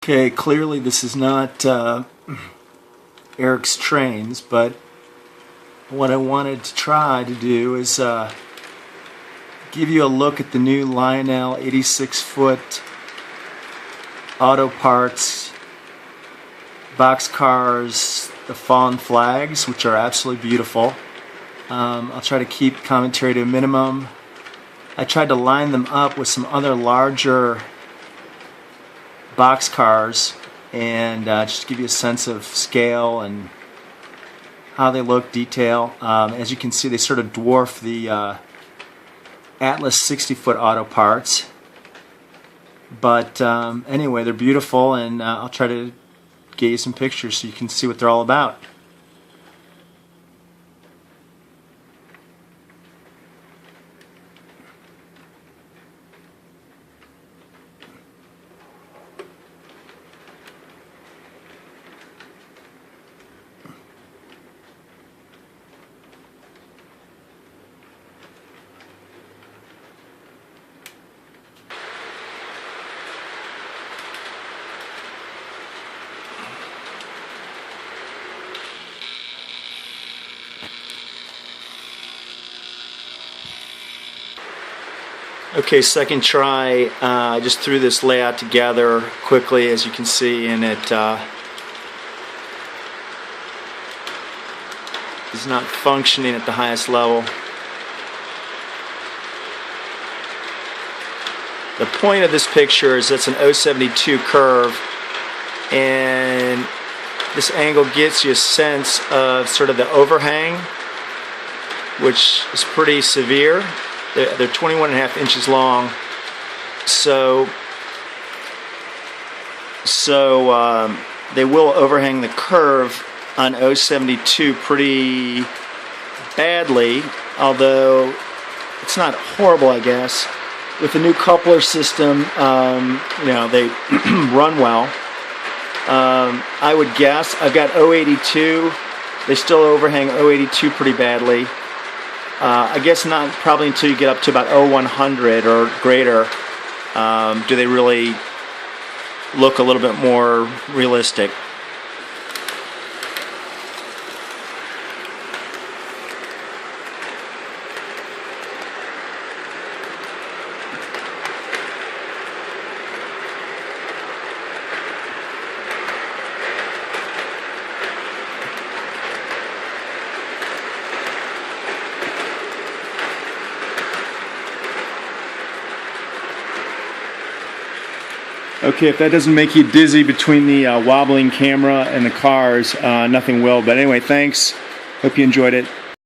Okay, clearly this is not Eric's trains, but what I wanted to try to do is give you a look at the new Lionel 86-foot AutoParts boxcars, the fallen flags, which are absolutely beautiful. I'll try to keep commentary to a minimum. I tried to line them up with some other larger boxcars and just give you a sense of scale and how they look, detail. As you can see, they sort of dwarf the Atlas 60-foot AutoParts. But anyway, they're beautiful, and I'll try to get you some pictures so you can see what they're all about. Okay, second try. I just threw this layout together quickly, as you can see, and it is not functioning at the highest level. The point of this picture is that's an 072 curve, and this angle gets you a sense of sort of the overhang, which is pretty severe. They're 21.5 inches long, so they will overhang the curve on 072 pretty badly, although it's not horrible, I guess. With the new coupler system, you know, they run well. I would guess I've got 082. They still overhang 082 pretty badly. I guess not probably until you get up to about 0100 or greater do they really look a little bit more realistic. Okay, if that doesn't make you dizzy between the wobbling camera and the cars, nothing will. But anyway, thanks. Hope you enjoyed it.